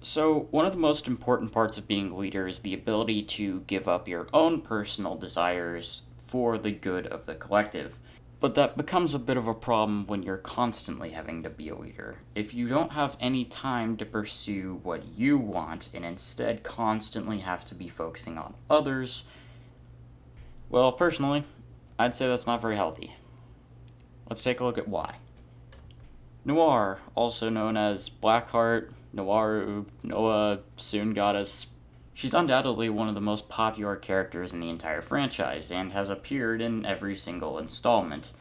So, one of the most important parts of being a leader is the ability to give up your own personal desires for the good of the collective. But that becomes a bit of a problem when you're constantly having to be a leader. If you don't have any time to pursue what you want and instead constantly have to be focusing on others, well, personally, I'd say that's not very healthy. Let's take a look at why. Noire, also known as Blackheart, Noire, Noah, Soon Goddess. She's undoubtedly one of the most popular characters in the entire franchise, and has appeared in every single installment.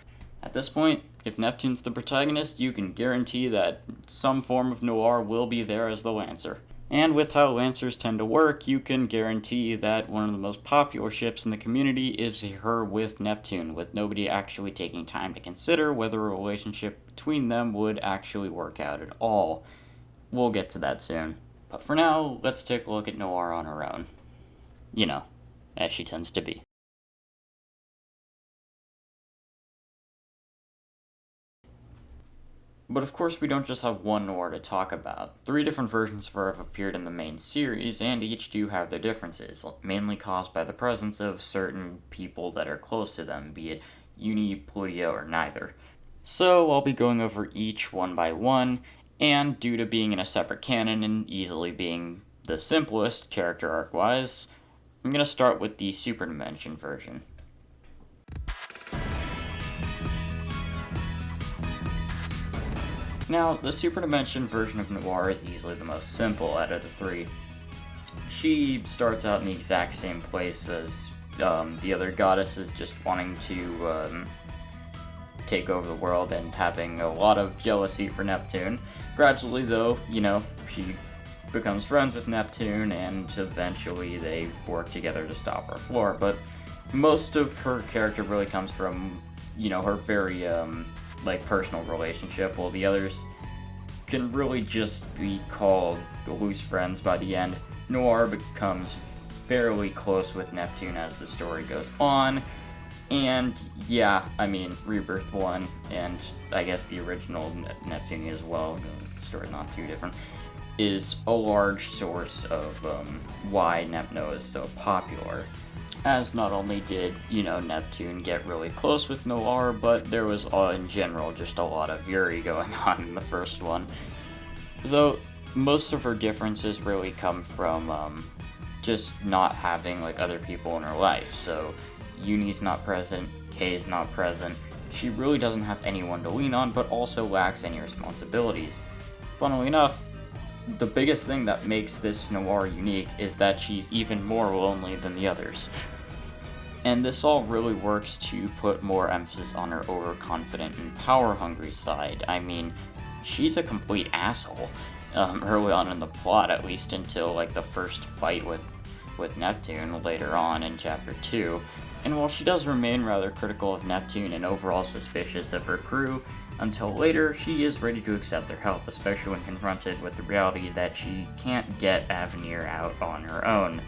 At this point, if Neptune's the protagonist, you can guarantee that some form of Noire will be there as the Lancer. And with how Lancers tend to work, you can guarantee that one of the most popular ships in the community is her with Neptune, with nobody actually taking time to consider whether a relationship between them would actually work out at all. We'll get to that soon. But for now, let's take a look at Noire on her own. You know, as she tends to be. But of course, we don't just have one Noire to talk about. 3 different versions of her have appeared in the main series, and each do have their differences, mainly caused by the presence of certain people that are close to them, be it Uni, Plutia, or neither. So I'll be going over each one by one, and due to being in a separate canon and easily being the simplest character arc-wise, I'm going to start with the Superdimension version. Now, the Superdimension version of Noire is easily the most simple out of the 3. She starts out in the exact same place as the other goddesses, just wanting to take over the world and having a lot of jealousy for Neptune. Gradually, though, she becomes friends with Neptune, and eventually they work together to stop her floor. But most of her character really comes from, her very personal relationship, while the others can really just be called loose friends by the end. Noire becomes fairly close with Neptune as the story goes on, and Rebirth 1, and I guess the original Neptune as well, the story's not too different, is a large source of why NepNowa is so popular. As not only did, Neptune get really close with Noire, but there was, in general, just a lot of fury going on in the first one. Though, most of her differences really come from, just not having, other people in her life. So, Uni's not present, Kay's not present. She really doesn't have anyone to lean on, but also lacks any responsibilities. Funnily enough, the biggest thing that makes this Noire unique is that she's even more lonely than the others. And this all really works to put more emphasis on her overconfident and power-hungry side. I mean, she's a complete asshole, early on in the plot, at least until, the first fight with Neptune later on in Chapter 2. And while she does remain rather critical of Neptune and overall suspicious of her crew, until later, she is ready to accept their help, especially when confronted with the reality that she can't get Avenir out on her own.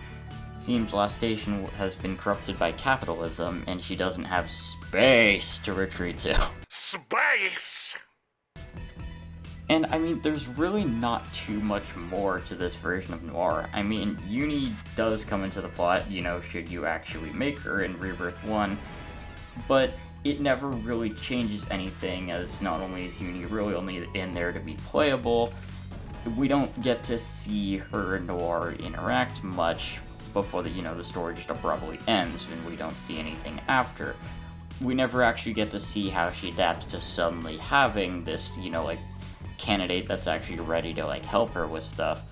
It seems Last Station has been corrupted by capitalism, and she doesn't have space to retreat to. Space! And, there's really not too much more to this version of Noire. Uni does come into the plot, should you actually make her in Rebirth 1, but it never really changes anything, as not only is Uni really only in there to be playable, we don't get to see her and Noire interact much before the story just abruptly ends, and we don't see anything after. We never actually get to see how she adapts to suddenly having this, candidate that's actually ready to, help her with stuff.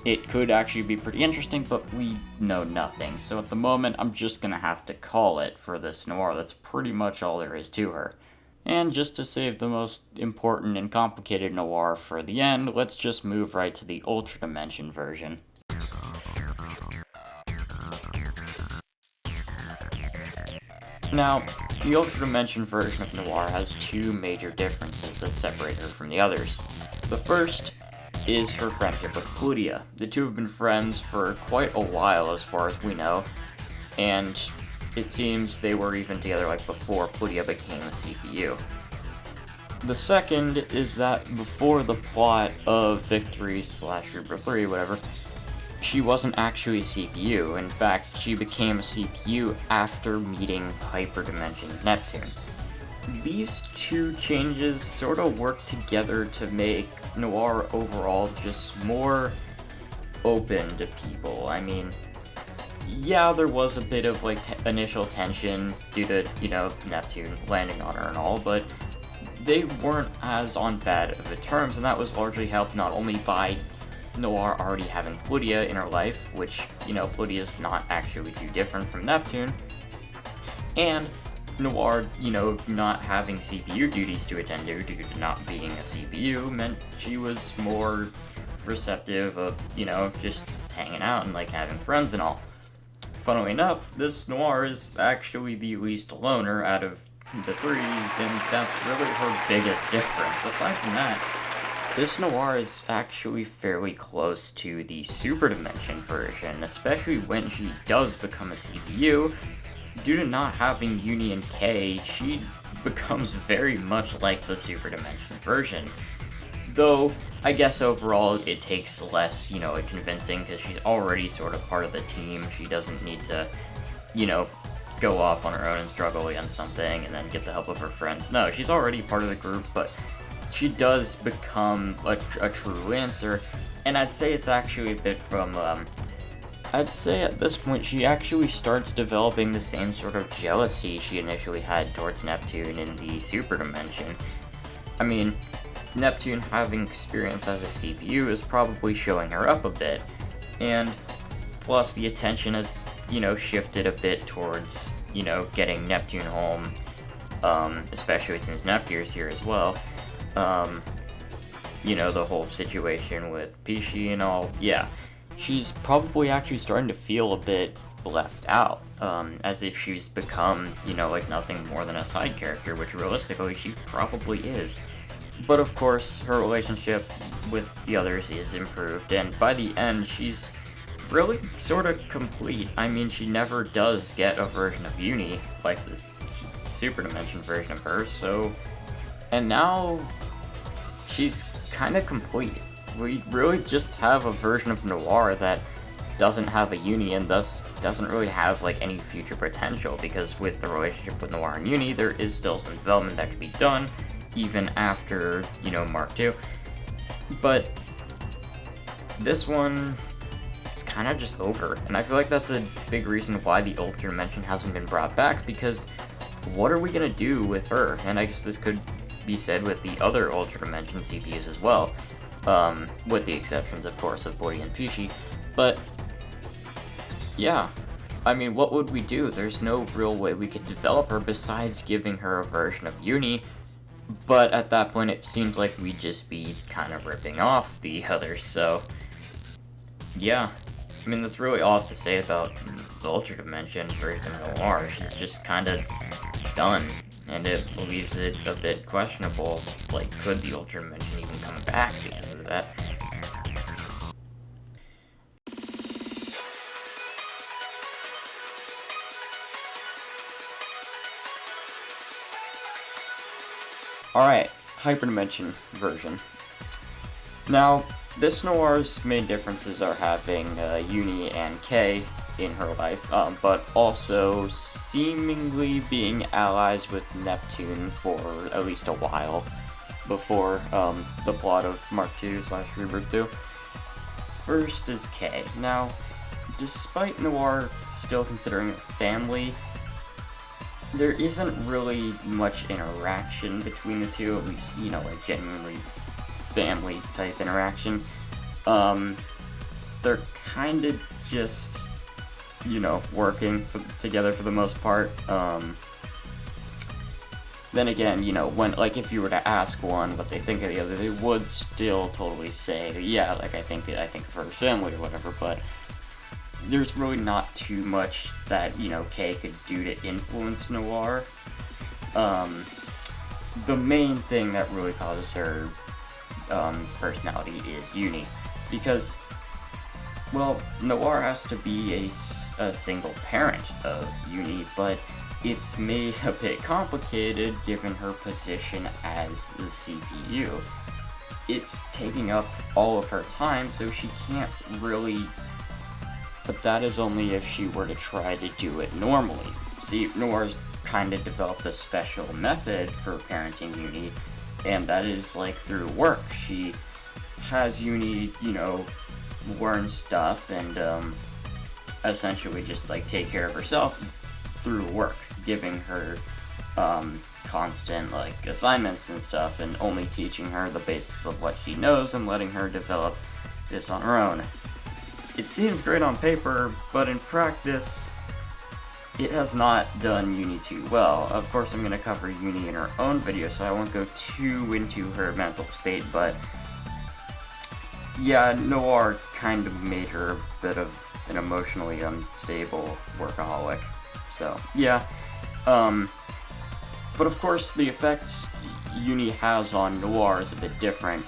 It could actually be pretty interesting, but we know nothing. So at the moment, I'm just gonna have to call it for this Noire. That's pretty much all there is to her. And just to save the most important and complicated Noire for the end, let's just move right to the Ultradimension version. Now, the Ultradimension version of Noire has 2 major differences that separate her from the others. The first is her friendship with Plutia. The two have been friends for quite a while as far as we know, and it seems they were even together before Plutia became a CPU. The second is that before the plot of Victory/Reaper 3, whatever, she wasn't actually a CPU. In fact, she became a CPU after meeting Hyperdimension Neptune. These two changes sort of work together to make Noire overall just more open to people. I mean, yeah, there was a bit of like initial tension due to, Neptune landing on her and all, but they weren't as on bad of the terms, and that was largely helped not only by Noire already having Plutia in her life, which, Plutia's not actually too different from Neptune, and Noire, not having CPU duties to attend to due to not being a CPU meant she was more receptive of, just hanging out and, like, having friends and all. Funnily enough, this Noire is actually the least loner out of the three, and that's really her biggest difference. Aside from that, this Noire is actually fairly close to the Superdimension version, especially when she does become a CPU. Due to not having Uni and K, she becomes very much like the Superdimension version. Though, I guess overall it takes less, convincing, because she's already sort of part of the team. She doesn't need to, go off on her own and struggle against something and then get the help of her friends. No, she's already part of the group, but she does become a true Lancer, and I'd say it's actually a bit from, I'd say at this point she actually starts developing the same sort of jealousy she initially had towards Neptune in the Superdimension. I mean, Neptune having experience as a CPU is probably showing her up a bit, and plus the attention has, shifted a bit towards, getting Neptune home, especially since Nepgear's here as well. The whole situation with Pishi and all, yeah. She's probably actually starting to feel a bit left out, as if she's become, nothing more than a side character, which realistically she probably is. But of course, her relationship with the others is improved, and by the end, she's really sort of complete. I mean, she never does get a version of Uni, like the Superdimension version of her, so... And now, she's kind of complete. We really just have a version of Noire that doesn't have a Uni and thus doesn't really have like any future potential, because with the relationship with Noire and Uni, there is still some development that could be done even after, Mark II. But this one, it's kind of just over, and I feel like that's a big reason why the Ultradimension hasn't been brought back, because what are we gonna do with her? And I guess this could be said with the other Ultradimension CPUs as well. With the exceptions, of course, of Bori and Pishi. But, yeah. I mean, what would we do? There's no real way we could develop her besides giving her a version of Uni. But at that point, it seems like we'd just be kind of ripping off the others, so... Yeah. I mean, that's really all I have to say about the Ultradimension version of Noire. She's just kind of done. And it leaves it a bit questionable, like, could the Ultradimension even come back because of that? Alright, Hyperdimension version. Now, this Noire's main differences are having Uni and K in her life, but also seemingly being allies with Neptune for at least a while before the plot of Mark II/Rebirth 2. First is K. Now, despite Noire still considering her family, there isn't really much interaction between the two, at least, like genuinely family type interaction. They're kind of just working together for the most part. Then again, when, like, if you were to ask one what they think of the other, they would still totally say, yeah, like, I think of her family or whatever, but there's really not too much that, Kay could do to influence Noire. The main thing that really causes her personality is Uni, because, well, Noire has to be a single parent of Uni, but it's made a bit complicated given her position as the CPU. It's taking up all of her time, so she can't really... But that is only if she were to try to do it normally. See, Noire's kind of developed a special method for parenting Uni, and that is, like, through work. She has Uni, you know, learn stuff and, essentially just, like, take care of herself through work, giving her, constant, like, assignments and stuff, and only teaching her the basics of what she knows and letting her develop this on her own. It seems great on paper, but in practice, it has not done Uni too well. Of course, I'm going to cover Uni in her own video, so I won't go too into her mental state, but yeah, Noire kind of made her a bit of an emotionally unstable workaholic. So, yeah. But of course, the effect Uni has on Noire is a bit different.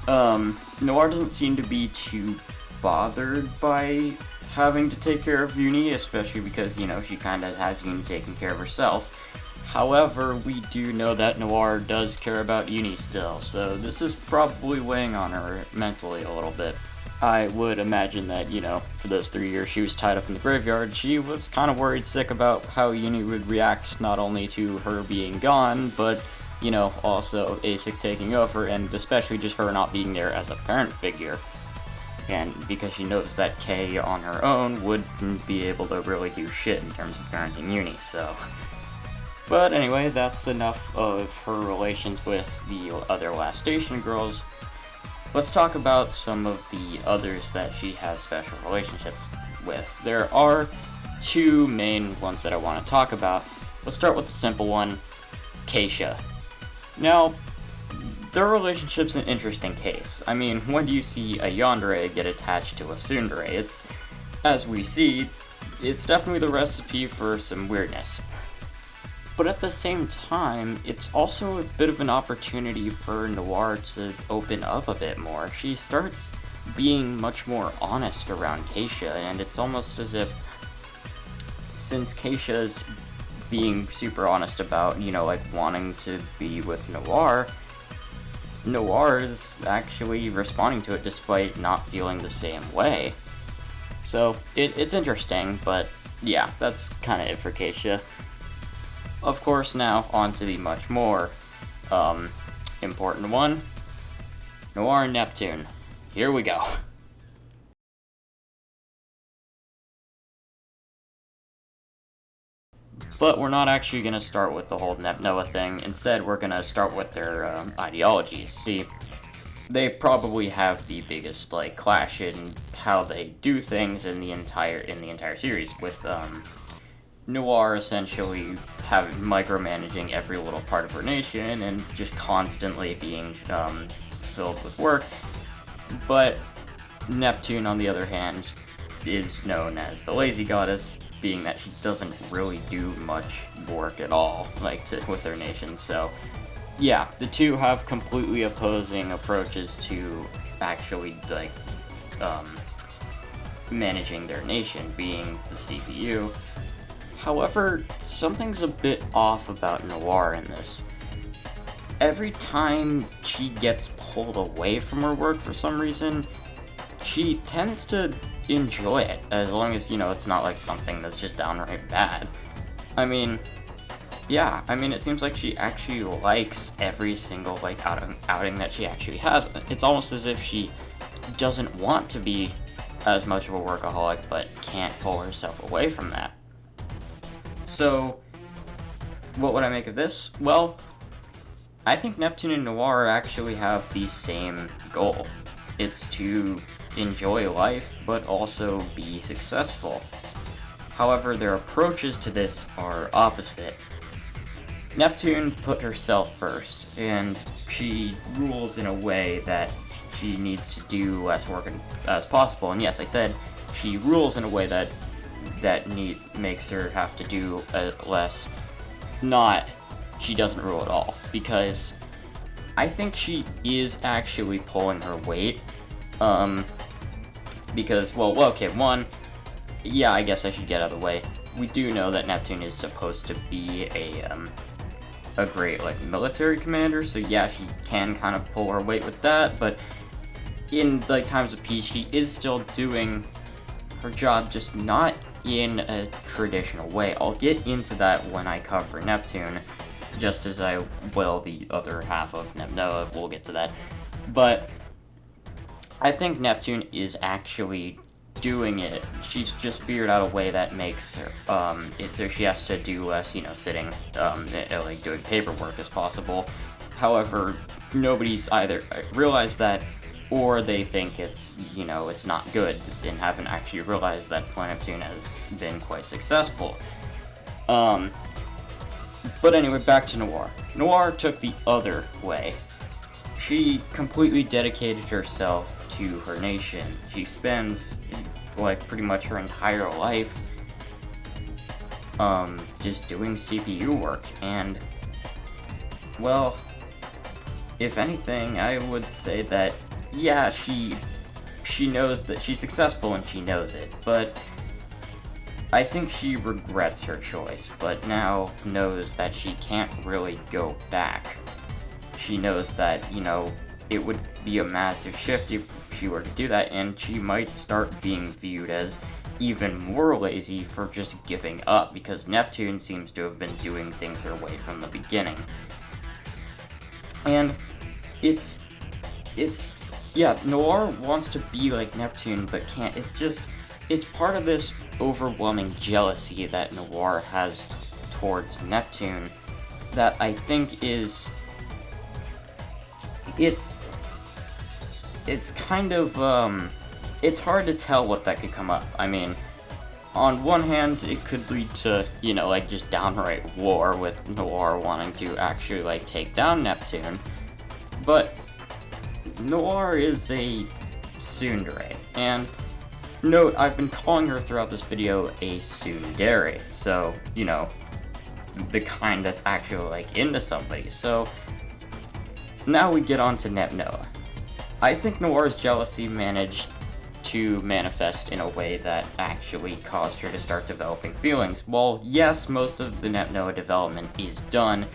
Noire doesn't seem to be too bothered by having to take care of Uni, especially because, you know, she kind of has Uni taking care of herself. However, we do know that Noire does care about Uni still, so this is probably weighing on her mentally a little bit. I would imagine that, you know, for those 3 years she was tied up in the graveyard, she was kind of worried sick about how Uni would react not only to her being gone, but, you know, also ASIC taking over, and especially just her not being there as a parent figure. And because she knows that Kay on her own wouldn't be able to really do shit in terms of parenting Uni, so... But anyway, that's enough of her relations with the other Last Station girls. Let's talk about some of the others that she has special relationships with. There are two main ones that I want to talk about. Let's start with the simple one, Keisha. Now, their relationship's an interesting case. I mean, when do you see a yandere get attached to a tsundere? It's, as we see, it's definitely the recipe for some weirdness. But at the same time, it's also a bit of an opportunity for Noire to open up a bit more. She starts being much more honest around Keisha, and it's almost as if, since Keisha's being super honest about, you know, like, wanting to be with Noire is actually responding to it despite not feeling the same way. So, it's interesting, but yeah, that's kind of it for Keisha. Of course, now, on to the much more, important one, Noire and Neptune. Here we go. But we're not actually going to start with the whole NepNowa thing. Instead, we're going to start with their, ideologies. See, they probably have the biggest, like, clash in how they do things in the entire series, with, Noire essentially micromanaging every little part of her nation and just constantly being filled with work. But Neptune, on the other hand, is known as the lazy goddess, being that she doesn't really do much work at all, like, with her nation. So, yeah, the two have completely opposing approaches to actually, like, managing their nation, being the CPU. However, something's a bit off about Noire in this. Every time she gets pulled away from her work for some reason, she tends to enjoy it, as long as, you know, it's not like something that's just downright bad. I mean, yeah, it seems like she actually likes every single, like, outing that she actually has. It's almost as if she doesn't want to be as much of a workaholic, but can't pull herself away from that. So, what would I make of this? Well, I think Neptune and Noire actually have the same goal. It's to enjoy life, but also be successful. However, their approaches to this are opposite. Neptune put herself first, and she rules in a way that she needs to do less work as possible. And yes, I said she rules in a way that makes her have to do less, not she doesn't rule at all, because I think she is actually pulling her weight, because, well, okay, one, yeah, I guess I should get out of the way. we do know that Neptune is supposed to be a great, like, military commander, so yeah, she can kind of pull her weight with that, but in, like, times of peace, she is still doing her job, just not in a traditional way. I'll get into that when I cover Neptune, just as I will the other half of NepNowa. We'll get to that. But I think Neptune is actually doing it. She's just figured out a way that makes her, it so she has to do less, sitting, like, doing paperwork as possible. However, nobody's either realized that, or they think it's, it's not good, and haven't actually realized that Neptune has been quite successful. But anyway, back to Noire. Noire took the other way. She completely dedicated herself to her nation. She spends, like, pretty much her entire life, just doing CPU work, and, well, if anything, I would say that, yeah, she knows that she's successful and she knows it, but I think she regrets her choice, but now knows that she can't really go back. She knows that, it would be a massive shift if she were to do that, and she might start being viewed as even more lazy for just giving up, because Neptune seems to have been doing things her way from the beginning. And yeah, Noire wants to be like Neptune, but can't. It's part of this overwhelming jealousy that Noire has towards Neptune that I think is, it's kind of, it's hard to tell what that could come up. I mean, on one hand, it could lead to, like, just downright war with Noire wanting to actually, like, take down Neptune, but Noire is a tsundere, and note, I've been calling her throughout this video a tsundere, so, the kind that's actually, like, into somebody. So now we get on to NepNowa. I think Noire's jealousy managed to manifest in a way that actually caused her to start developing feelings. While, yes, most of the NepNowa development is done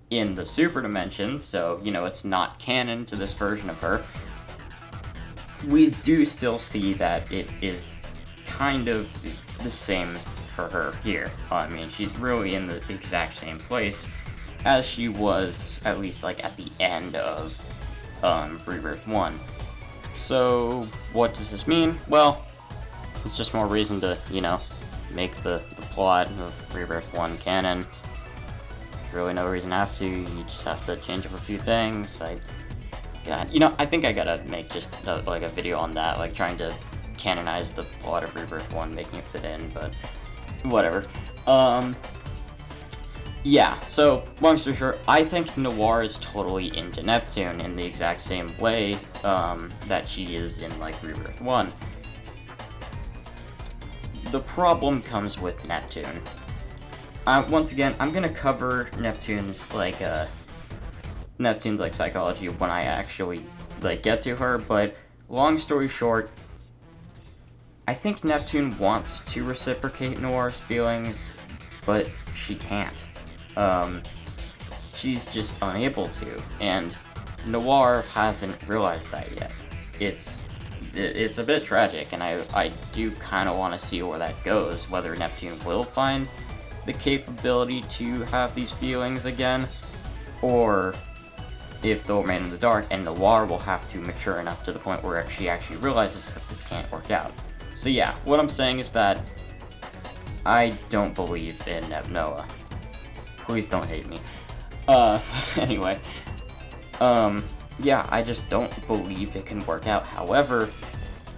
in the Superdimension, so, it's not canon to this version of her, we do still see that it is kind of the same for her here. I mean, she's really in the exact same place as she was, at least, like, at the end of Rebirth 1. So, what does this mean? Well, it's just more reason to, make the plot of Rebirth 1 canon. Really no reason to have to, you just have to change up a few things. I think I gotta make just, a video on that, like, trying to canonize the plot of Rebirth 1, making it fit in, but whatever. Yeah, so, long story short, I think Noire is totally into Neptune in the exact same way, that she is in, like, Rebirth 1. The problem comes with Neptune. Once again, I'm gonna cover Neptune's psychology when I actually, get to her, but long story short, I think Neptune wants to reciprocate Noire's feelings, but she can't. She's just unable to, and Noire hasn't realized that yet. It's a bit tragic, and I do kind of want to see where that goes, whether Neptune will find the capability to have these feelings again, or if they'll remain in the dark, and Noire will have to mature enough to the point where she actually realizes that this can't work out. So yeah, what I'm saying is that I don't believe in NepNowa. Please don't hate me. Anyway, yeah, I just don't believe it can work out. However,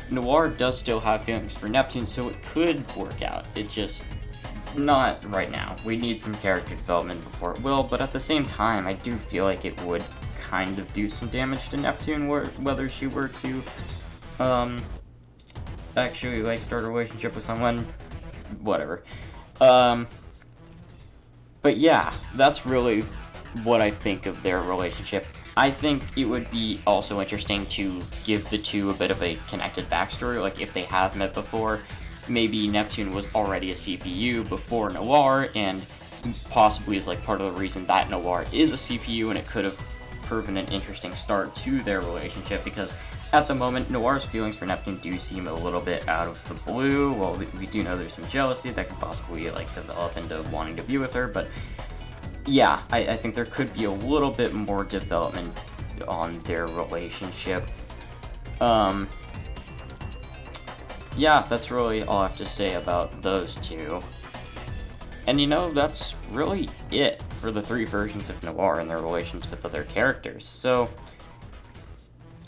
Noire does still have feelings for Neptune, so it could work out. It just, not right now. We need some character development before it will, but at the same time, I do feel like it would kind of do some damage to Neptune, whether she were to, actually, start a relationship with someone, whatever. But yeah, that's really what I think of their relationship. I think it would be also interesting to give the two a bit of a connected backstory, like if they have met before, maybe Neptune was already a CPU before Noire, and possibly is like part of the reason that Noire is a CPU, and it could have proven an interesting start to their relationship, because at the moment, Noire's feelings for Neptune do seem a little bit out of the blue. Well, we do know there's some jealousy that could possibly like develop into wanting to be with her, but yeah, I think there could be a little bit more development on their relationship. Yeah, that's really all I have to say about those two. And you know, that's really it for the three versions of Noire and their relations with other characters. So,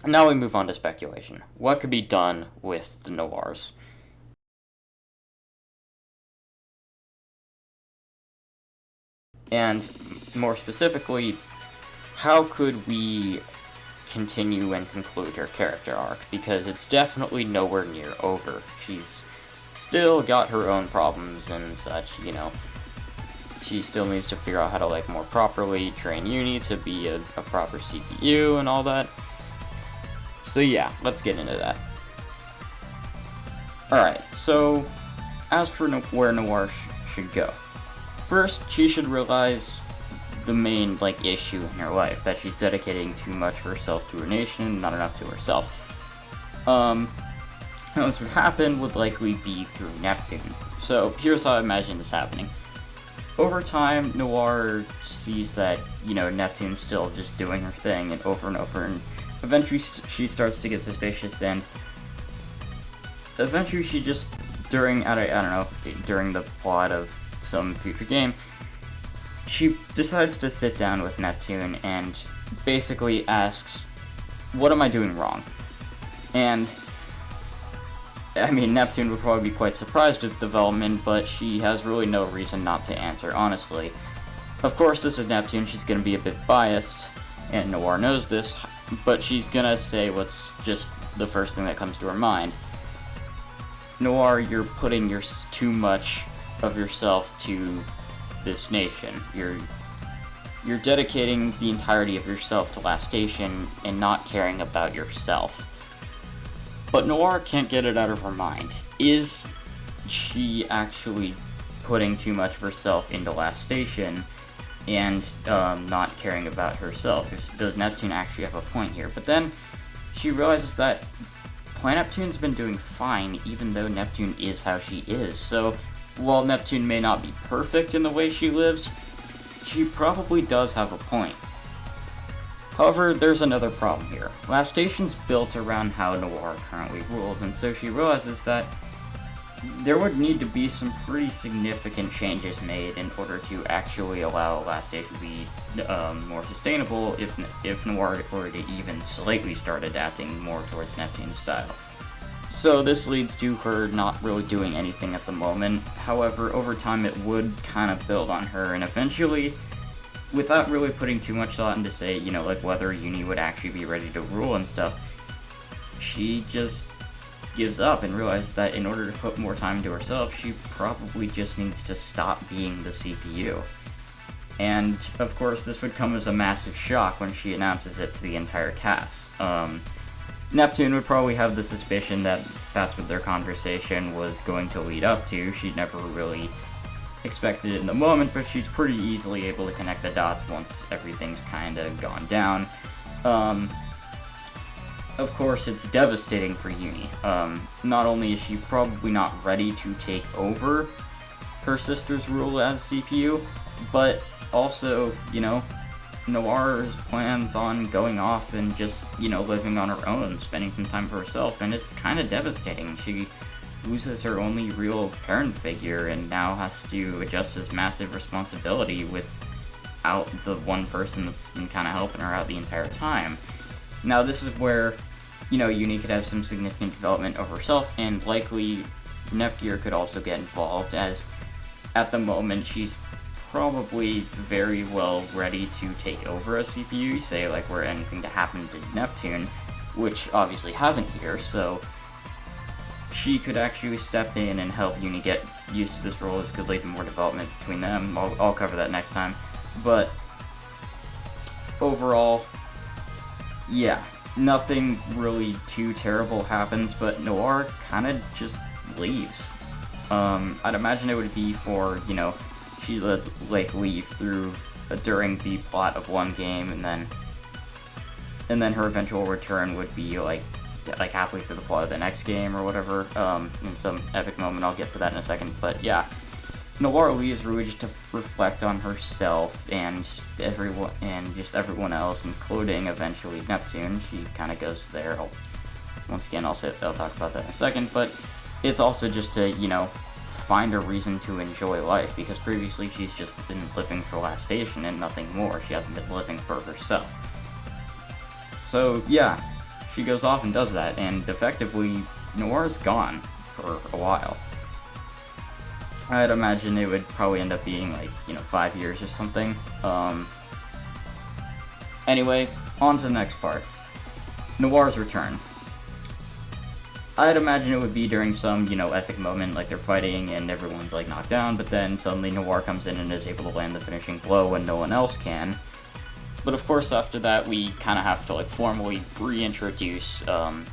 now we move on to speculation. What could be done with the Noirs? And more specifically, how could we continue and conclude her character arc? Because it's definitely nowhere near over. She's still got her own problems and such, you know. She still needs to figure out how to, like, more properly train Uni to be a proper CPU and all that. So yeah, let's get into that. Alright, so as for where Noire should go. First, she should realize the main, like, issue in her life, that she's dedicating too much of herself to her nation, not enough to herself. How this would happen would likely be through Neptune. So here's how I imagine this happening. Over time, Noire sees that, you know, Neptune's still just doing her thing and over, and eventually she starts to get suspicious, and eventually she just, during the plot of some future game, she decides to sit down with Neptune and basically asks, what am I doing wrong? And I mean, Neptune would probably be quite surprised at the development, but she has really no reason not to answer honestly. Of course, this is Neptune, she's gonna be a bit biased, and Noire knows this, but she's gonna say what's just the first thing that comes to her mind. Noire, you're putting too much of yourself to this nation. You're dedicating the entirety of yourself to Last Station and not caring about yourself. But Noire can't get it out of her mind. Is she actually putting too much of herself into Last Station and not caring about herself? Does Neptune actually have a point here? But then she realizes that Planet Neptune's been doing fine, even though Neptune is how she is. So while Neptune may not be perfect in the way she lives, she probably does have a point. However, there's another problem here. Last Station's built around how Noire currently rules, and so she realizes that there would need to be some pretty significant changes made in order to actually allow Last Station to be more sustainable if Noire were to even slightly start adapting more towards Neptune's style. So this leads to her not really doing anything at the moment. However, over time it would kind of build on her, and eventually, without really putting too much thought into, say, you know, like whether Uni would actually be ready to rule and stuff, she just gives up and realizes that in order to put more time into herself, she probably just needs to stop being the CPU. And, of course, this would come as a massive shock when she announces it to the entire cast. Neptune would probably have the suspicion that that's what their conversation was going to lead up to. She'd never really expected it in the moment, but she's pretty easily able to connect the dots once everything's kinda gone down. Of course, it's devastating for Uni. Not only is she probably not ready to take over her sister's rule as CPU, but also, you know, Noire's plans on going off and just, you know, living on her own, spending some time for herself, and it's kind of devastating. She loses her only real parent figure and now has to adjust to this massive responsibility without the one person that's been kind of helping her out the entire time. Now, this is where, you know, Uni could have some significant development of herself, and likely Nepgear could also get involved, as at the moment she's probably very well ready to take over a CPU, say, like, were anything to happen to Neptune, which obviously hasn't here, so she could actually step in and help Uni get used to this role. This could lead to more development between them. I'll cover that next time. But overall, yeah, nothing really too terrible happens, but Noire kind of just leaves. I'd imagine it would be for, you know, she would, like, leave through during the plot of one game, and then her eventual return would be, like halfway through the plot of the next game or whatever, in some epic moment. I'll get to that in a second, but yeah. Noire leaves really just to reflect on herself and everyone else, including eventually Neptune. She kind of goes there. Once again, I'll talk about that in a second, but it's also just to, you know, find a reason to enjoy life, because previously she's just been living for Last Station and nothing more. She hasn't been living for herself. So yeah, she goes off and does that, and effectively, Noire's gone for a while. I'd imagine it would probably end up being, like, you know, 5 years or something. Anyway, on to the next part. Noire's return. I'd imagine it would be during some, you know, epic moment, like they're fighting and everyone's, like, knocked down, but then suddenly Noire comes in and is able to land the finishing blow when no one else can. But of course, after that, we kind of have to, like, formally reintroduce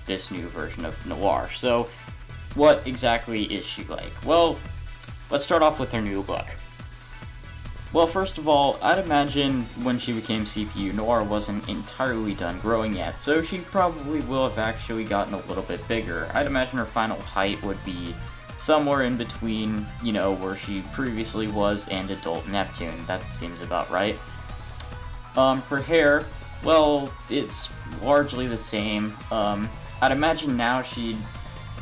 this new version of Noire. So, what exactly is she like? Well, let's start off with her new look. Well, first of all, I'd imagine when she became CPU, Noire wasn't entirely done growing yet, so she probably will have actually gotten a little bit bigger. I'd imagine her final height would be somewhere in between, you know, where she previously was and adult Neptune. That seems about right. Her hair, well, it's largely the same. I'd imagine now she'd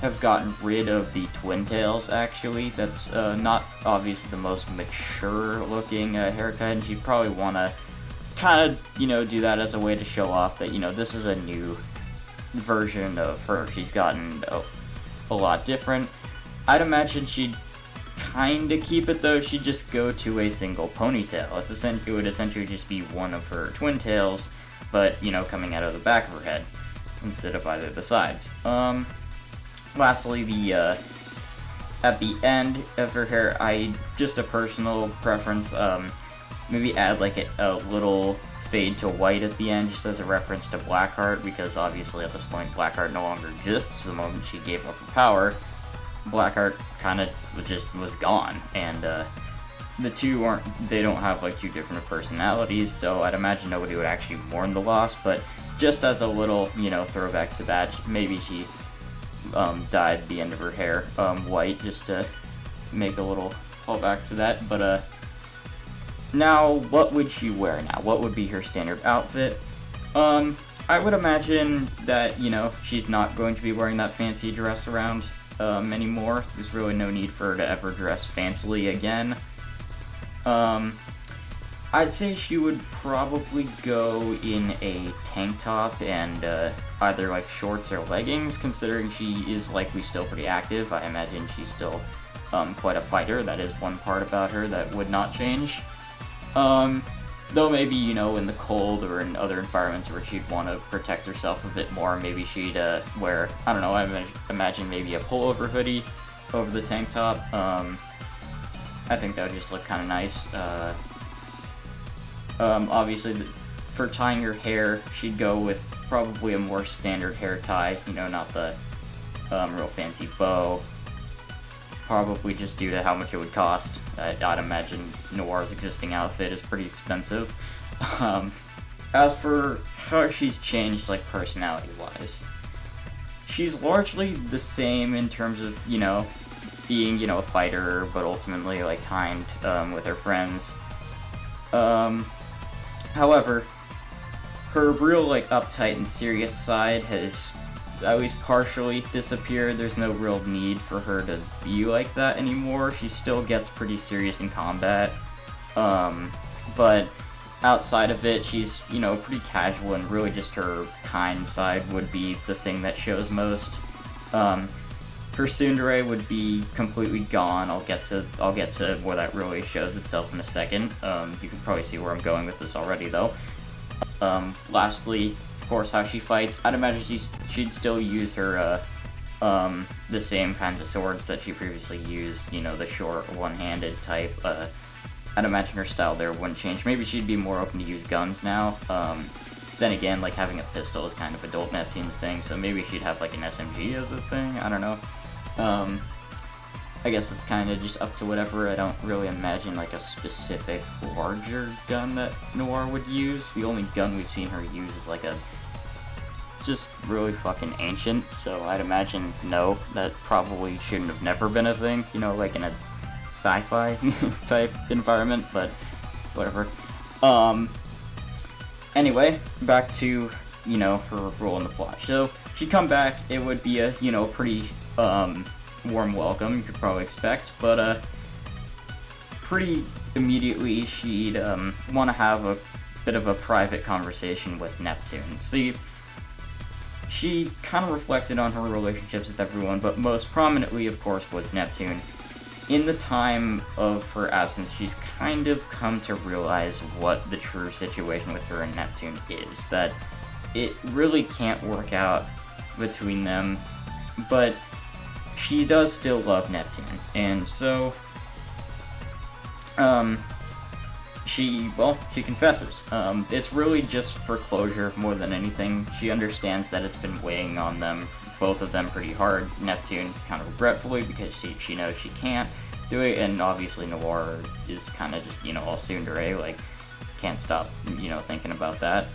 have gotten rid of the twin tails, actually. That's not obviously the most mature looking haircut, and she'd probably want to kind of, you know, do that as a way to show off that, you know, this is a new version of her. She's gotten a lot different. I'd imagine she'd kind of keep it, though. She'd just go to a single ponytail. It would essentially just be one of her twin tails, but, you know, coming out of the back of her head instead of either of the sides. Lastly, at the end of her hair, just a personal preference, maybe add like a little fade to white at the end, just as a reference to Blackheart, because obviously at this point Blackheart no longer exists. The moment she gave up her power, Blackheart kind of just was gone, and the two they don't have like two different personalities, so I'd imagine nobody would actually mourn the loss, but just as a little, you know, throwback to that, maybe she dyed the end of her hair white, just to make a little callback to that. But now, what would she wear now? What would be her standard outfit? I would imagine that, you know, she's not going to be wearing that fancy dress around anymore. There's really no need for her to ever dress fancily again. I'd say she would probably go in a tank top and either like shorts or leggings, considering she is likely still pretty active. I imagine she's still quite a fighter. That is one part about her that would not change. Though maybe, you know, in the cold or in other environments where she'd want to protect herself a bit more, maybe she'd wear, I don't know, I imagine maybe a pullover hoodie over the tank top. I think that would just look kind of nice. Obviously, for tying her hair, she'd go with probably a more standard hair tie, you know, not the real fancy bow. Probably just due to how much it would cost. I'd imagine Noire's existing outfit is pretty expensive. As for how she's changed, like, personality-wise, she's largely the same in terms of, you know, being, you know, a fighter, but ultimately, like, kind with her friends. However, her real, like, uptight and serious side has at least partially disappeared. There's no real need for her to be like that anymore. She still gets pretty serious in combat, but outside of it, she's, you know, pretty casual, and really just her kind side would be the thing that shows most. Her tsundere would be completely gone. I'll get to where that really shows itself in a second. You can probably see where I'm going with this already, though. Lastly, of course, how she fights. I'd imagine she'd still use her the same kinds of swords that she previously used. You know, the short, one-handed type. I'd imagine her style there wouldn't change. Maybe she'd be more open to use guns now. Then again, like, having a pistol is kind of adult Neptune's thing, so maybe she'd have like an SMG as a thing. I don't know. I guess it's kind of just up to whatever. I don't really imagine like a specific larger gun that Noire would use. The only gun we've seen her use is like a just really fucking ancient, so I'd imagine no, that probably shouldn't have never been a thing, you know, like in a sci-fi type environment, but whatever. Anyway, back to, you know, her role in the plot. So, she'd come back, it would be a, you know, pretty, warm welcome, you could probably expect, but, pretty immediately she'd, want to have a bit of a private conversation with Neptune. See, she kind of reflected on her relationships with everyone, but most prominently, of course, was Neptune. In the time of her absence, she's kind of come to realize what the true situation with her and Neptune is, that it really can't work out between them, but she does still love Neptune, and so, she confesses. It's really just for closure more than anything. She understands that it's been weighing on them, both of them, pretty hard. Neptune kind of regretfully because she knows she can't do it, and obviously Noire is kind of just, you know, all tsundere, like, can't stop, you know, thinking about that.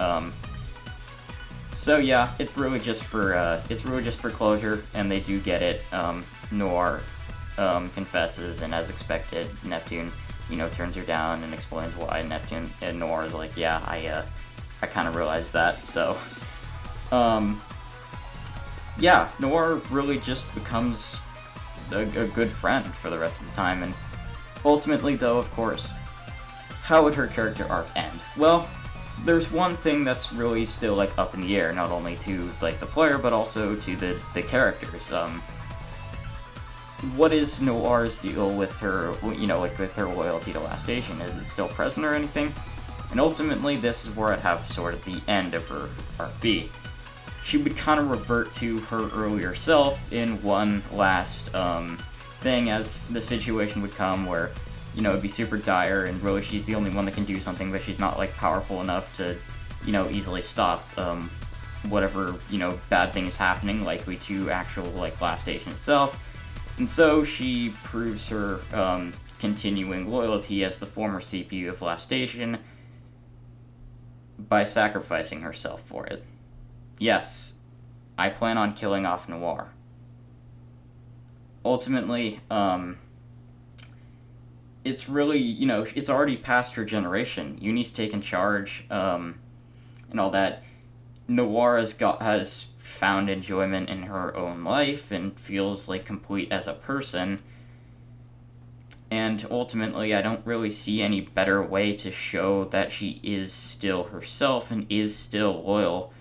So yeah, it's really just for closure, and they do get it. Noire confesses, and as expected, Neptune, you know, turns her down and explains why. Neptune and Noire is like, yeah, I kind of realized that, so, yeah, Noire really just becomes a good friend for the rest of the time, and ultimately, though, of course, how would her character arc end? Well, there's one thing that's really still, like, up in the air, not only to, like, the player, but also to the characters. What is Noire's deal with her, you know, like, with her loyalty to Last Station? Is it still present or anything? And ultimately, this is where I'd have sort of the end of her arc be. She would kind of revert to her earlier self in one last, thing, as the situation would come where, you know, it'd be super dire, and really she's the only one that can do something, but she's not, like, powerful enough to, you know, easily stop, whatever, you know, bad thing is happening, likely to actual, like, Last Station itself. And so she proves her, continuing loyalty as the former CPU of Last Station by sacrificing herself for it. Yes, I plan on killing off Noire. Ultimately, it's really, you know, it's already past her generation. Uni's taken charge, and all that. Noire has found enjoyment in her own life and feels, like, complete as a person. And ultimately, I don't really see any better way to show that she is still herself and is still loyal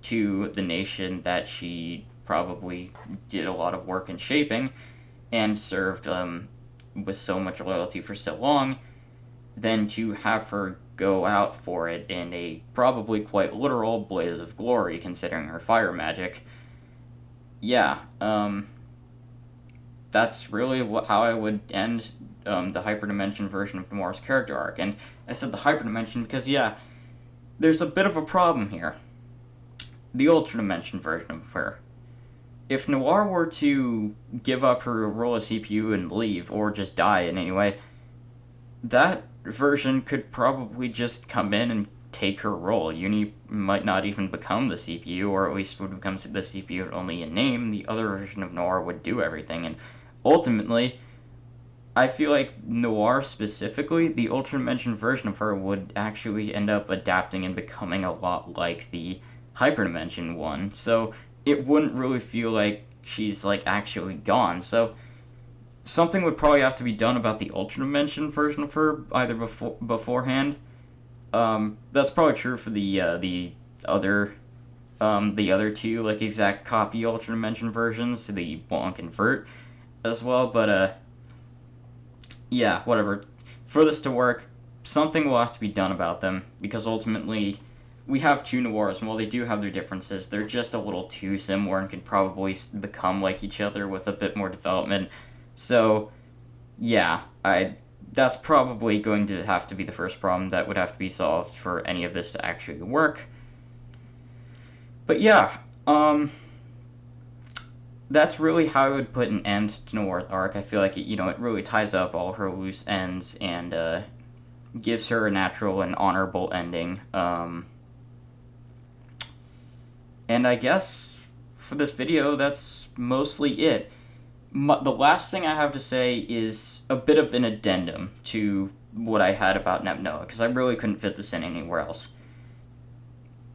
to the nation that she probably did a lot of work in shaping and served with so much loyalty for so long, than to have her go out for it in a probably quite literal blaze of glory, considering her fire magic. Yeah, that's really how I would end the Hyperdimension version of Noire's character arc. And I said the Hyperdimension because, yeah, there's a bit of a problem here. The Ultradimension version of her. If Noire were to give up her role as CPU and leave, or just die in any way, that version could probably just come in and take her role. Uni might not even become the CPU, or at least would become the CPU only in name. The other version of Noire would do everything, and ultimately, I feel like Noire specifically, the Ultradimension version of her, would actually end up adapting and becoming a lot like the Hyperdimension one, so it wouldn't really feel like she's, like, actually gone. So something would probably have to be done about the Ultradimension version of her, either beforehand. That's probably true for the other two, like, exact copy Ultradimension versions, the Blanc and Vert as well, but, yeah, whatever. For this to work, something will have to be done about them, because ultimately we have two Noires, and while they do have their differences, they're just a little too similar and could probably become like each other with a bit more development. So, yeah, that's probably going to have to be the first problem that would have to be solved for any of this to actually work. But yeah, that's really how I would put an end to Noir's arc. I feel like it really ties up all her loose ends and gives her a natural and honorable ending. And I guess for this video, that's mostly it. The last thing I have to say is a bit of an addendum to what I had about NepNowa, because I really couldn't fit this in anywhere else.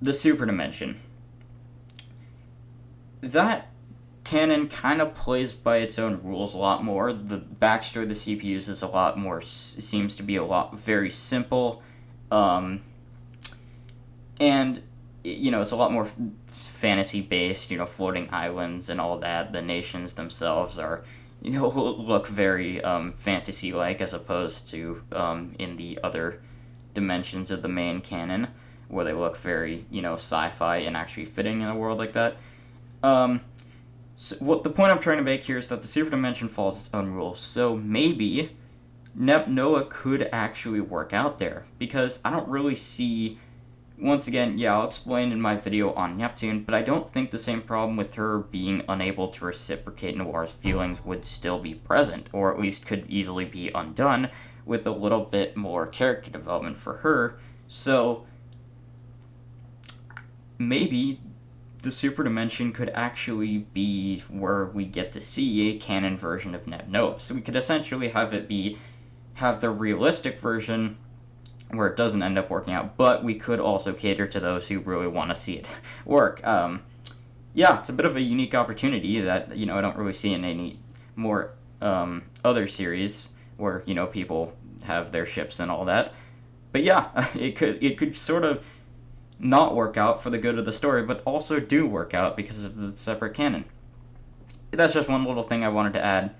The Superdimension. That canon kind of plays by its own rules a lot more. The backstory of the CPUs is a lot more, seems to be very simple. And, it's a lot more fantasy-based, floating islands and all that. The nations themselves are, look very fantasy-like as opposed to in the other dimensions of the main canon, where they look very, sci-fi and actually fitting in a world like that. So the point I'm trying to make here is that the Superdimension follows its own rules, so maybe NepNowa could actually work out there, because I don't really see, once again, I'll explain in my video on Neptune, but I don't think the same problem with her being unable to reciprocate Noir's feelings would still be present, or at least could easily be undone with a little bit more character development for her, so maybe the Superdimension could actually be where we get to see a canon version of NepNowa. So we could essentially have the realistic version where it doesn't end up working out, but we could also cater to those who really want to see it work. It's a bit of a unique opportunity that, I don't really see in any more other series where, people have their ships and all that. But it could sort of not work out for the good of the story, but also do work out because of the separate canon. That's just one little thing I wanted to add.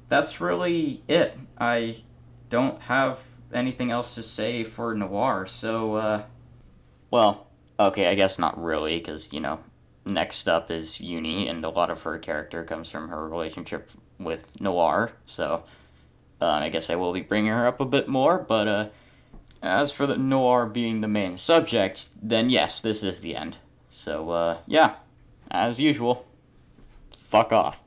That's really it. I don't have anything else to say for Noire, so, I guess not really, because, next up is Uni, and a lot of her character comes from her relationship with Noire, so, I guess I will be bringing her up a bit more, but, as for the Noire being the main subject, then yes, this is the end. So, as usual, fuck off.